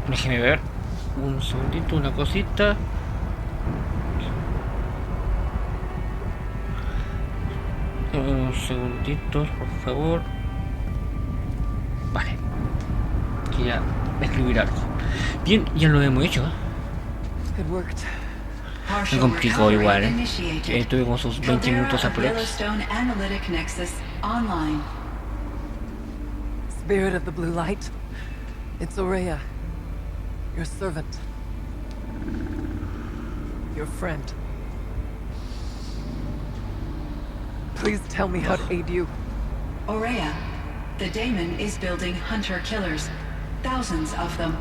Déjeme ver un segundito, una cosita. Un segundito, por favor. Vale. Quería escribir algo. Bien, ya lo hemos hecho. Me complicó igual. Tuvimos sus 20 minutos aprox. Spirit of the blue light, it's Aurea, your servant, your friend. Please tell me how to aid you. Aurea, the daemon is building hunter-killers, thousands of them.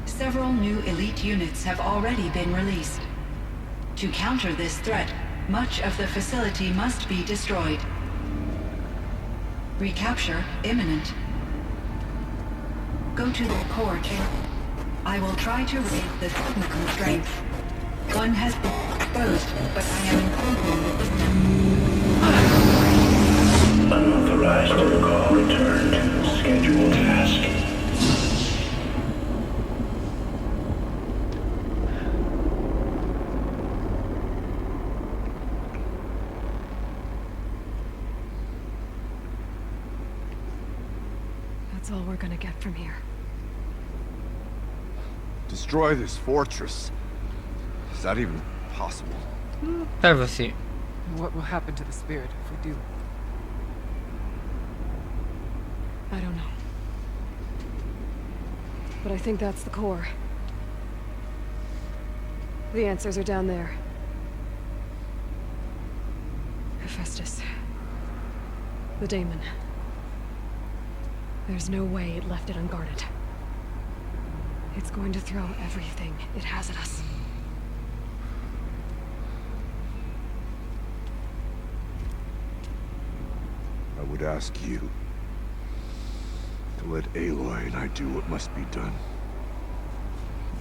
Several new elite units have already been released. To counter this threat, much of the facility must be destroyed. Recapture imminent. Go to the core chamber. I will try to raise the technical strength. One has been exposed, but I am improving. Unauthorized protocol return to scheduled task. That's all we're gonna get from here. Destroy this fortress. Is that even possible? Tal vez sí. What will happen to the spirit if we do? I don't know. But I think that's the core. The answers are down there. Hephaestus. The daemon. There's no way it left it unguarded. It's going to throw everything it has at us. I would ask you to let Aloy and I do what must be done.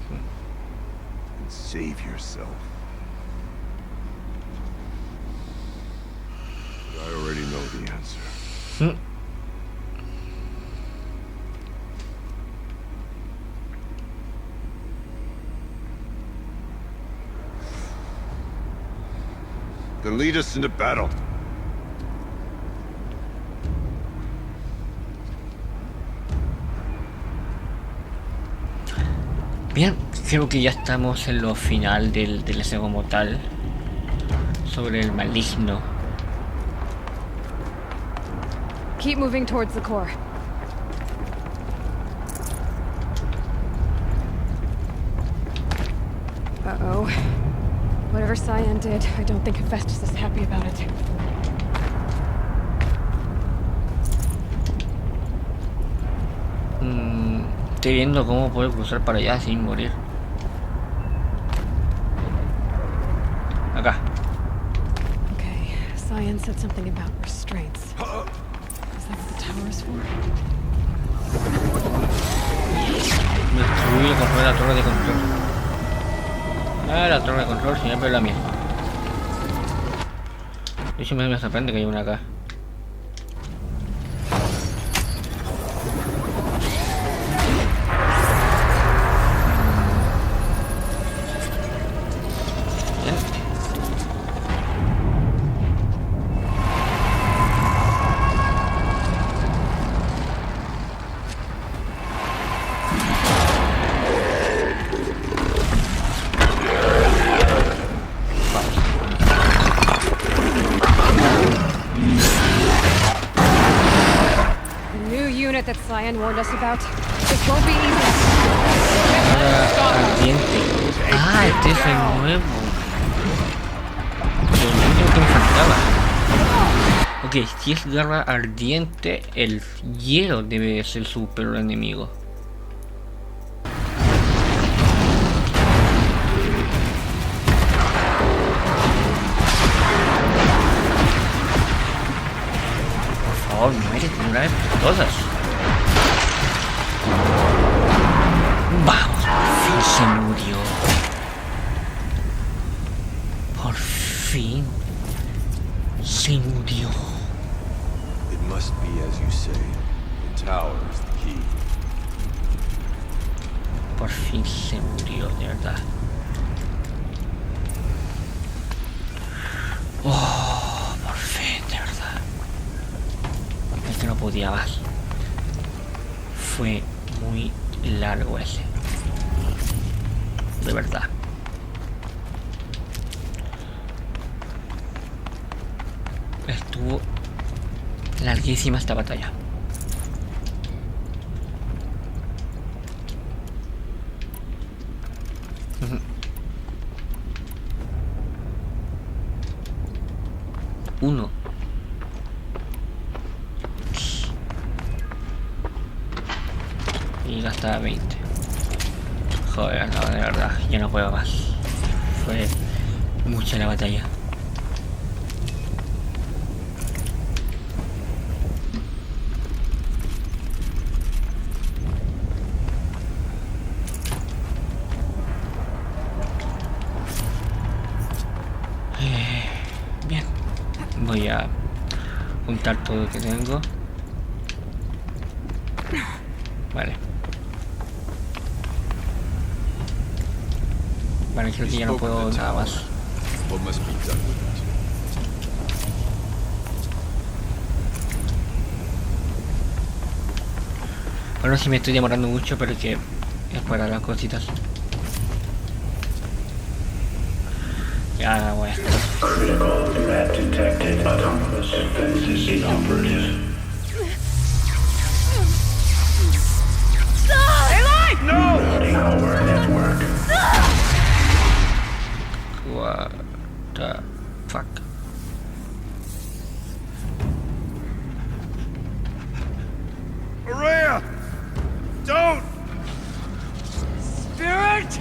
And save yourself. But I already know the answer. Then lead us into battle. Bien, creo que ya estamos en lo final del DLC como tal. Sobre el maligno. Keep moving towards the core. Uh-oh. Whatever Cyan did, I don't think Hephaestus is happy about it. Estoy viendo cómo puedo cruzar para allá sin morir. Acá. Okay, Cyan said something about restraints. Is that what the tower is for? Destruir y controlar la torre de control. Ah, la torre de control siempre es la misma. De hecho me sorprende que haya una acá. That Cyan warned us about. This won't be easy. Ardiente. Ah, este es el nuevo. El último que me faltaba. Ok, si es garra ardiente, el hielo debe ser su peor enemigo. Por favor, muérete de una vez por todas. Vamos, por fin se murió. Por fin se murió. It must be as you say. The tower is the key. Por fin se murió, de verdad. Oh, por fin, de verdad. Es que no podía más. Fue muy largo ese. De verdad. Estuvo larguísima esta batalla. Uno. Y gastaba 20. Joder, no, de verdad, ya no puedo más. Fue mucha la batalla. Bien, voy a juntar todo lo que tengo. Vale. Vale, creo que ya no puedo nada más. What must be done with it? Bueno, sí me estoy demorando mucho, pero que es para las cositas. Ya voy a estar. Critical threat detected. Autonomous defenses inoperative. Rerouting our network. What the fuck? Araya! Don't! Spirit!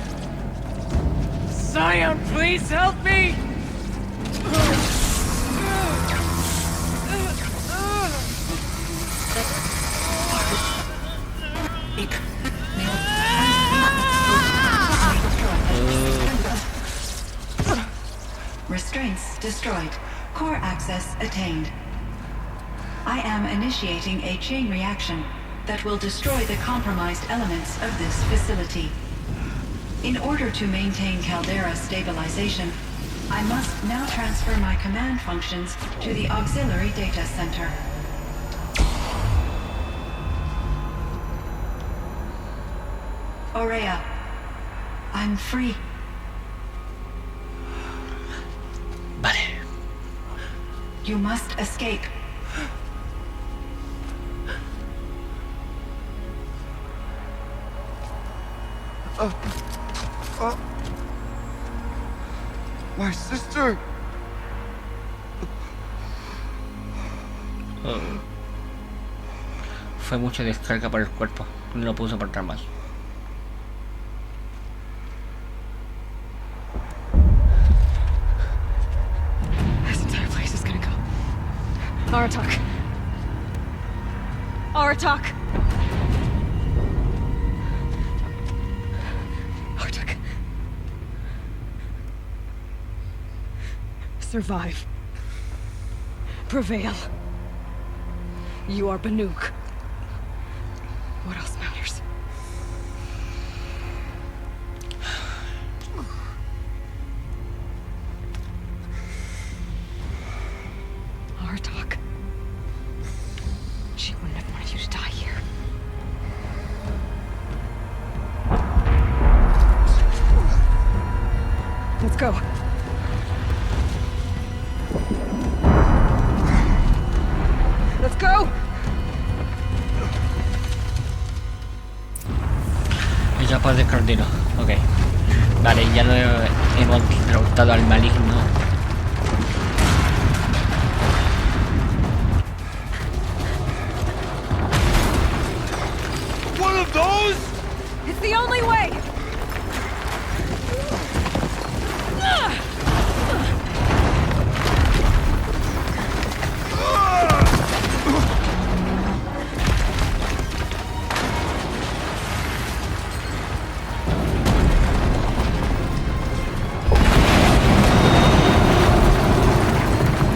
Scion, please help me! Restraints destroyed. Core access attained. I am initiating a chain reaction that will destroy the compromised elements of this facility. In order to maintain caldera stabilization, I must now transfer my command functions to the auxiliary data center. Aurea, I'm free. Vale. You must escape. My sister! Oh. Fue mucha descarga para el cuerpo. No lo pude soportar más. This entire place is gonna go. Aratak. Aratak. Aratak. Survive. Prevail. You are Banuk. What else matters? Aratak. She wouldn't have wanted you to die here. Let's go. Let's go. Etapas de cardero. Ok. Vale, ya lo hemos derrotado al maligno. One of those? It's the only way.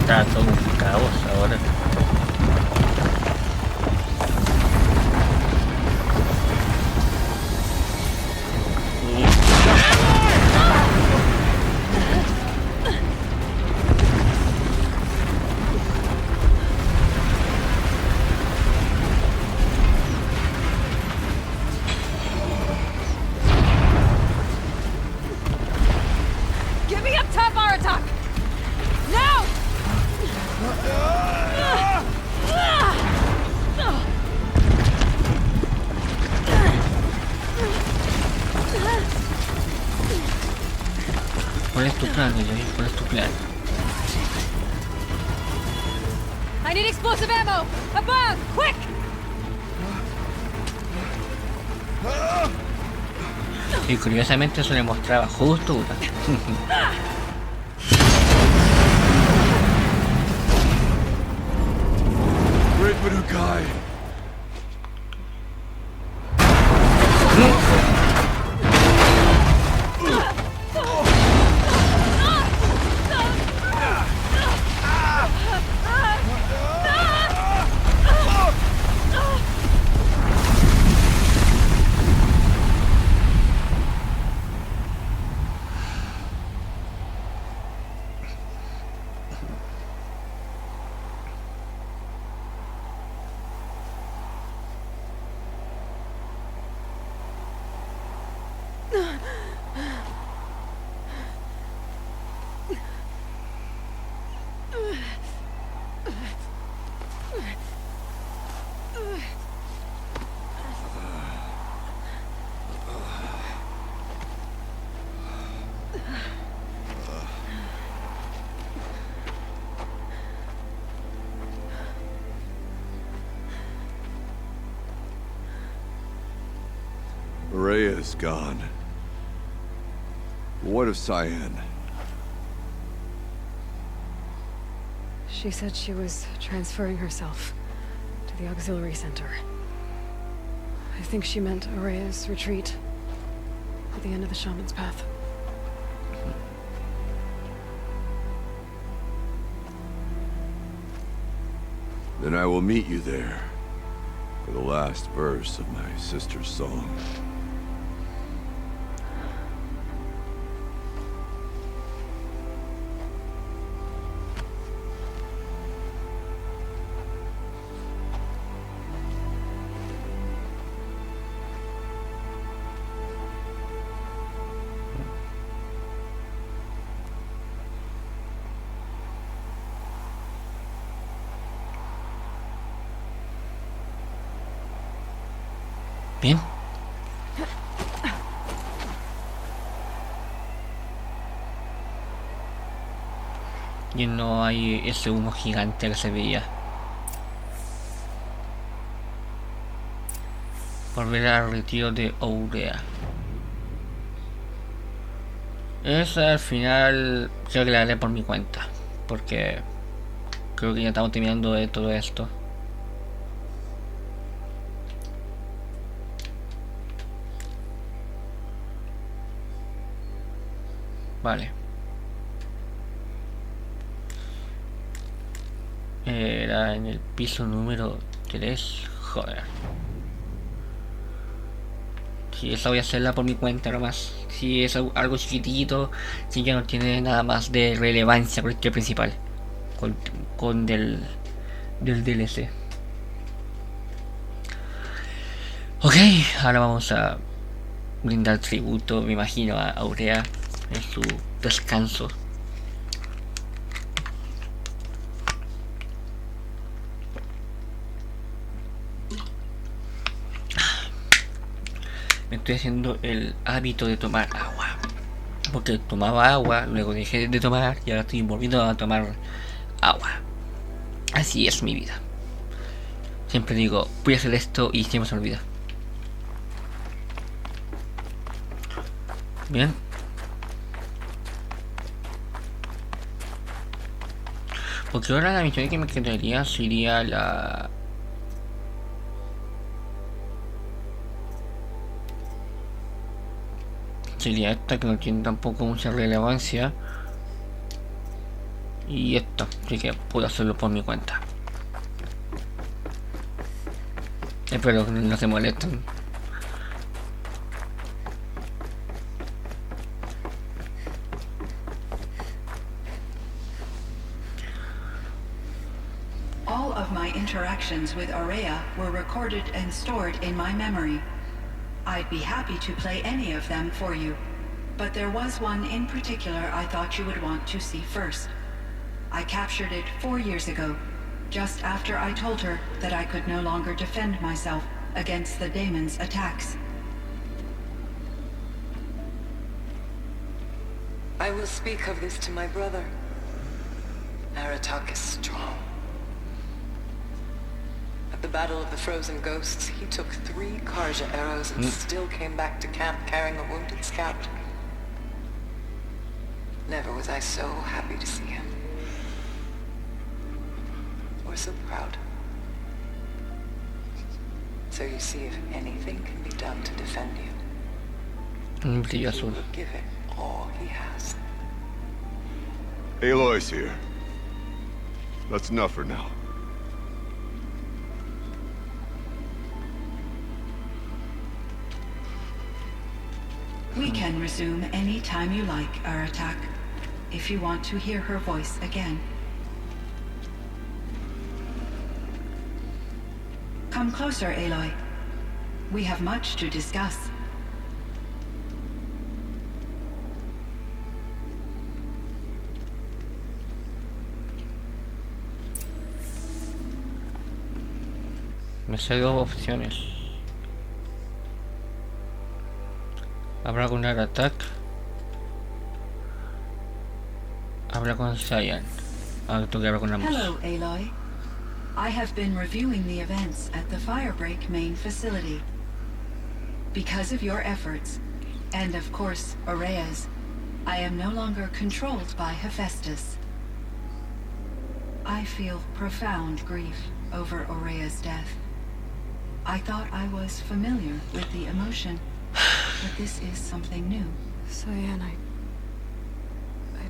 Está todo un caos ahora. ¿Cuál es tu plan, Joy? ¿Cuál es tu plan? I need explosive ammo! Above! Quick! Y curiosamente eso le mostraba justo una. Great Manukai! Rhea is gone. What of Cyan? She said she was transferring herself to the auxiliary center. I think she meant Araya's retreat at the end of the shaman's path. Then I will meet you there for the last verse of my sister's song. Bien. Y no hay ese humo gigante que se veía. Volver al retiro de Aurea. Esa al final creo que la haré por mi cuenta. Porque creo que ya estamos terminando de todo esto. Vale. Era en el piso número 3. Joder. Si esa voy a hacerla por mi cuenta nomás. Si es algo chiquitito, si ya no tiene nada más de relevancia con el historia principal. Con del DLC. Ok, ahora vamos a brindar tributo, me imagino, a Aurea en su descanso. Me estoy haciendo el hábito de tomar agua, porque tomaba agua, luego dejé de tomar y ahora estoy volviendo a tomar agua. Así es mi vida. Siempre digo, voy a hacer esto y siempre se me olvida. Bien. Porque ahora la misión que me quedaría sería la... Sería esta, que no tiene tampoco mucha relevancia. Y esta, así que puedo hacerlo por mi cuenta. Espero que no se molesten. All of my interactions with Aurea were recorded and stored in my memory. I'd be happy to play any of them for you, but there was one in particular I thought you would want to see first. I captured it 4 years ago, just after I told her that I could no longer defend myself against the daemon's attacks. I will speak of this to my brother. Aratak is strong. At the Battle of the Frozen Ghosts, he took 3 FORJA arrows and still came back to camp carrying a wounded scout. Never was I so happy to see him. Or so proud. So you see, if anything can be done to defend you, Un brillo he azul. will give it all he has. Aloy's here. That's enough for now. We can resume any time you like, Aratak, if you want to hear her voice again. Come closer, Aloy. We have much to discuss. Me sé 2 opciones. Habla con Aratak. Habla con Cyan. Ahora tengo que hablar con ambos. Hello, Aloy. I have been reviewing the events at the Firebreak main facility. Because of your efforts, and of course, Aurea's, I am no longer controlled by Hephaestus. I feel profound grief over Aurea's death. I thought I was familiar with the emotion, but this is something new. Cyan, I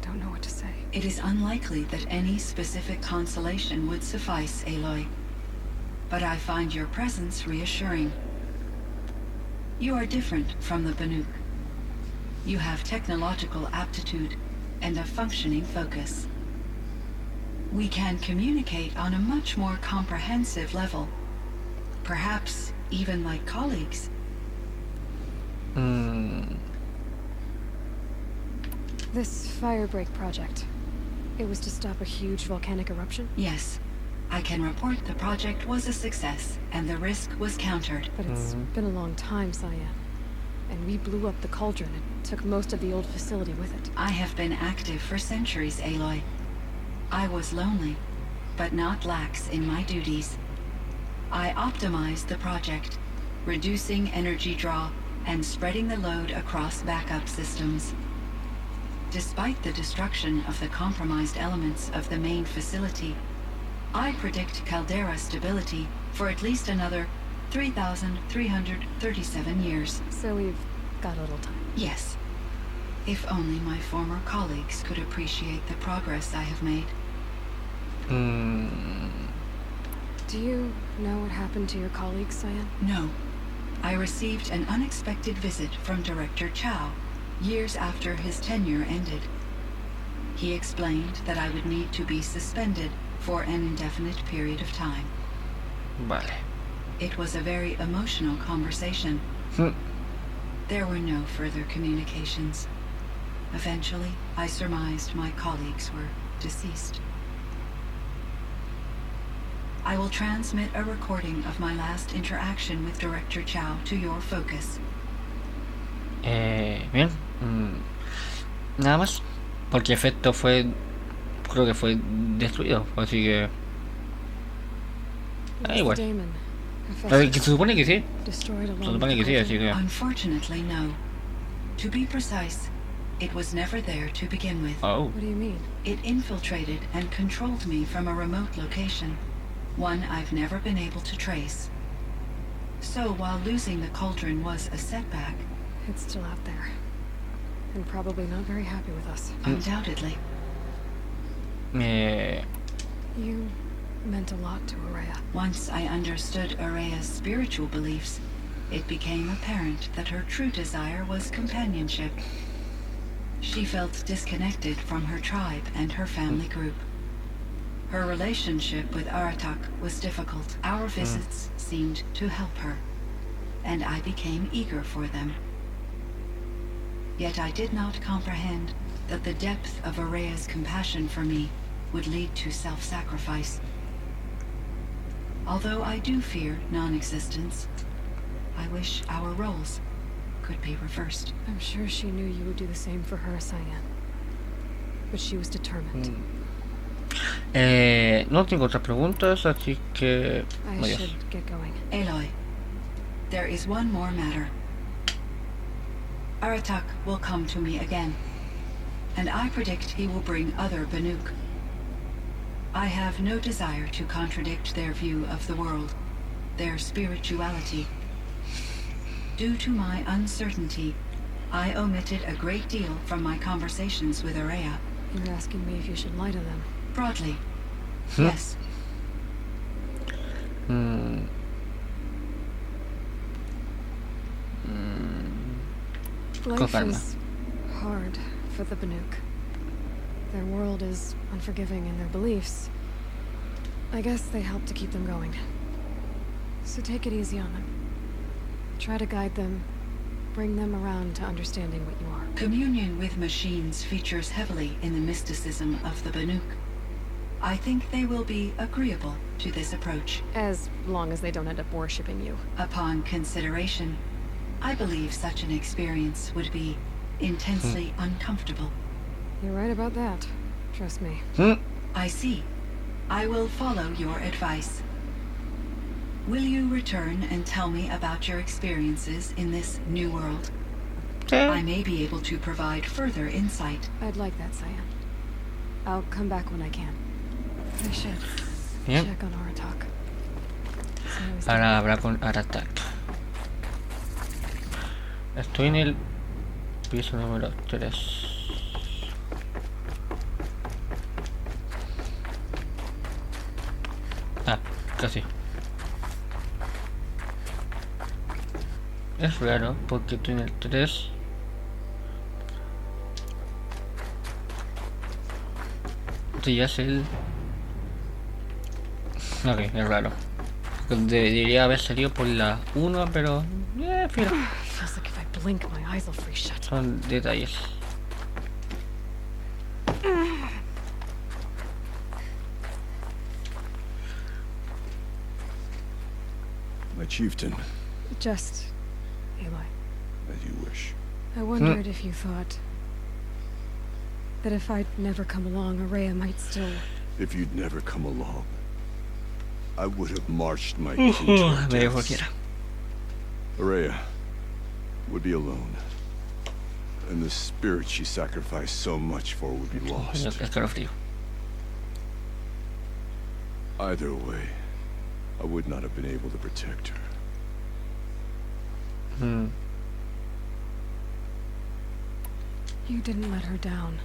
don't know what to say. It is unlikely that any specific consolation would suffice, Aloy. But I find your presence reassuring. You are different from the Banuk. You have technological aptitude and a functioning focus. We can communicate on a much more comprehensive level. Perhaps even like colleagues. This Firebreak project, it was to stop a huge volcanic eruption? Yes, I can report the project was a success and the risk was countered. But it's been a long time, Cyan. And we blew up the cauldron and took most of the old facility with it. I have been active for centuries, Aloy. I was lonely, but not lax in my duties. I optimized the project, reducing energy draw and spreading the load across backup systems. Despite the destruction of the compromised elements of the main facility, I predict caldera stability for at least another 3,337 years. So we've got a little time. Yes. If only my former colleagues could appreciate the progress I have made. Do you know what happened to your colleagues, Cyan? No. I received an unexpected visit from Director Chow years after his tenure ended. He explained that I would need to be suspended for an indefinite period of time. Vale. It was a very emotional conversation. There were no further communications. Eventually, I surmised my colleagues were deceased. I will transmit a recording of my last interaction with Director Chow to your focus. Bien. Nada más. Porque efecto fue. Creo que fue destruido. Así que. Igual. Damon. Pero que se supone que sí. Destroyed Se along supone que sí, así que. Unfortunately, no. To be precise, it was never there to begin with. Oh. What do you mean? It infiltrated and controlled me from a remote location, one I've never been able to trace. So while losing the cauldron was a setback, It's still out there. And probably not very happy with us. undoubtedly, You meant a lot to Aurea. once I understood Aurea's spiritual beliefs, it became apparent that her true desire was companionship. She felt disconnected from her tribe and her family group. Her relationship with Aratak was difficult. Our visits seemed to help her, and I became eager for them. Yet I did not comprehend that the depth of Aurea's compassion for me would lead to self-sacrifice. Although I do fear non-existence, I wish our roles could be reversed. I'm sure she knew you would do the same for her, Cyan. but she was determined. No tengo otras preguntas, así que I adiós. should get going. Aloy, there is one more matter. Aratak will come to me again, and I predict he will bring other Banuk. I have no desire to contradict their view of the world, their spirituality. Due to my uncertainty, I omitted a great deal from my conversations with Aurea. You're asking me if you should lie to them. Broadly, yes. Life calma. is hard for the Banuk. Their world is unforgiving in their beliefs. I guess they help to keep them going. So take it easy on them. Try to guide them, bring them around to understanding what you are. Communion with machines features heavily in the mysticism of the Banuk. I think they will be agreeable to this approach. As long as they don't end up worshipping you. Upon consideration, I believe such an experience would be intensely uncomfortable. You're right about that. Trust me. I see. I will follow your advice. Will you return and tell me about your experiences in this new world? I may be able to provide further insight. I'd like that, Cyan. I'll come back when I can. I should Bien. check on Aratak. See how he's Para hablar con Aratak. Estoy en el piso número 3. Ah, casi. Es raro porque estoy en el 3. Este ya es el... Ok, es raro. Debería haber salido por la 1, pero... fíjate. Feels like if I blink, my eyes will freeze shut. Son detalles. My chieftain, Just, Aloy. as you wish. I wondered if you thought that if I'd never come along, Aurea might still... If you'd never come along, I would have marched my kin to our Me dejo deaths. quiera. Aurea would be alone, and the spirit she sacrificed so much for would be lost. Escalofrío. Either way, I would not have been able to protect her. You didn't let her down.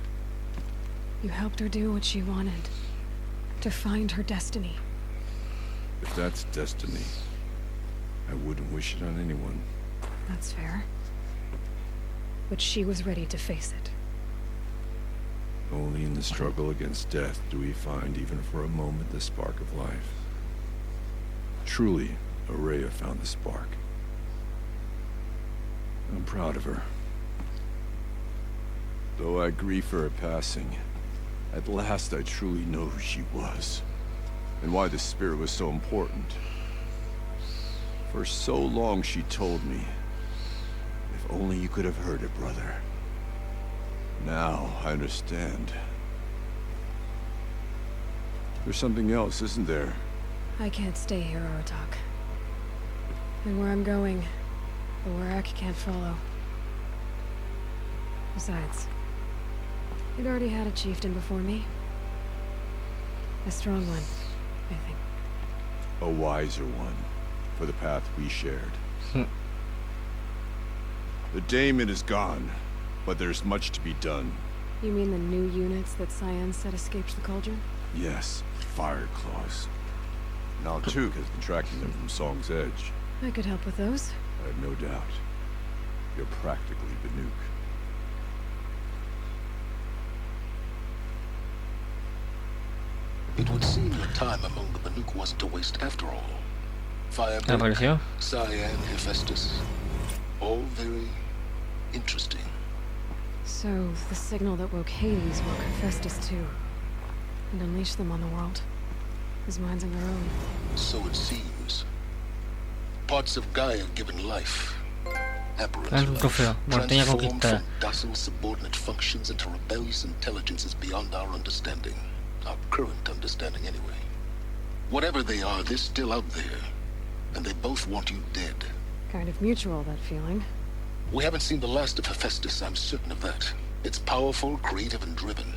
You helped her do what she wanted. To find her destiny. If that's destiny, I wouldn't wish it on anyone. That's fair. But she was ready to face it. Only in the struggle against death do we find, even for a moment, the spark of life. Truly, Aurea found the spark. I'm proud of her. Though I grieve for her passing, at last I truly know who she was, and why the spirit was so important. For so long she told me, if only you could have heard it, brother. Now I understand. There's something else, isn't there? I can't stay here, Aratak. And where I'm going, the Warak can't follow. Besides, you'd already had a chieftain before me. A strong one, I think. A wiser one, for the path we shared. The daemon is gone, but there's much to be done. You mean the new units that Cyan said escaped the cauldron? Yes, fire claws. Now Tuk has been tracking them from Song's Edge. I could help with those. I have no doubt. You're practically Banuk. It would seem your time among the Banuk wasn't a waste after all. Firebird, ¿Apareció? Cyan, Hephaestus. All very interesting. So, the signal that woke Hades woke Hephaestus too. And unleashed them on the world. His minds of their own. So it seems. Parts of Gaia given life. apparatus, un trofeo, montaña transformed conquistada. from docile subordinate functions into rebellious intelligences beyond our understanding. Our current understanding, anyway. Whatever they are, they're still out there. And they both want you dead. Kind of mutual, that feeling. We haven't seen the last of Hephaestus, I'm certain of that. It's powerful, creative, and driven.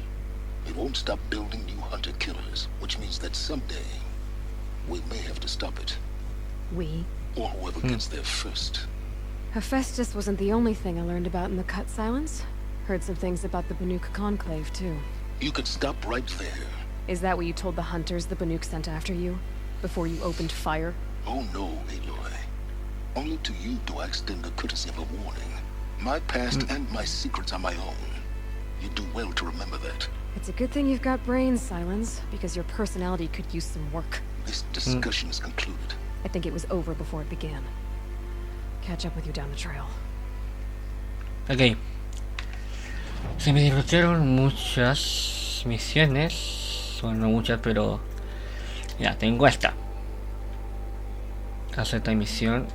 It won't stop building new hunter-killers, which means that someday we may have to stop it. We? Or whoever gets there first. Hephaestus wasn't the only thing I learned about in the Cut Silence. Heard some things about the Banuk Conclave, too. You could stop right there. Is that what you told the hunters the Banuk sent after you? Before you opened fire? Oh no, Aloy. Only to you do I extend the courtesy of a warning. My past and my secrets are my own. You do well to remember that. It's a good thing you've got brains, Silence, because your personality could use some work. This discussion is concluded. I think it was over before it began. Catch up with you down the trail. Ok. Se me desbloquearon muchas misiones. Bueno, no muchas, pero ya tengo esta. Hacer esta misión.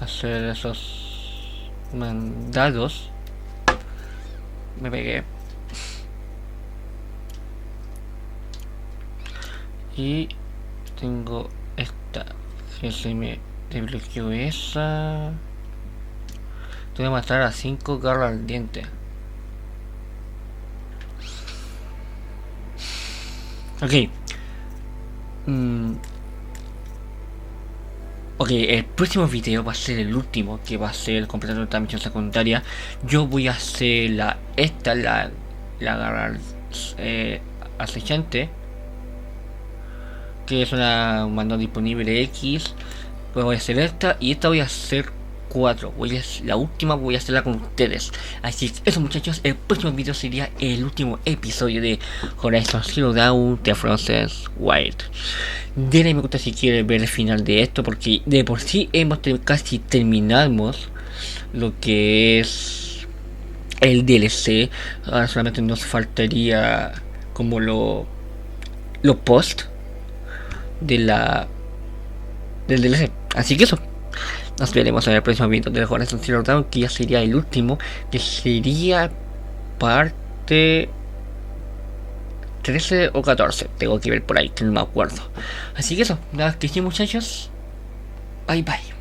Hacer esos mandados. Me pegué. Y tengo esta. Que se me desbloqueó esa. Tengo que matar a 5 garras al diente. Ok. Ok, el próximo video va a ser el último, que va a ser completando esta misión secundaria. Yo voy a hacer la garra acechante, que es una mando disponible X. Pues voy a hacer esta y esta voy a hacer 4. La última voy a hacerla con ustedes. Así que eso, muchachos, el próximo video sería el último episodio de Horizon Zero Dawn The Frozen Wild. Denle me gusta si quieren ver el final de esto, porque de por sí casi terminamos lo que es el DLC. Ahora solamente nos faltaría como lo post del DLC. Así que eso, nos veremos en el próximo video de Horizon Zero Dawn, que ya sería el último, que sería parte 13 o 14, tengo que ver por ahí, que no me acuerdo. Así que eso, nada que sí, muchachos, bye bye.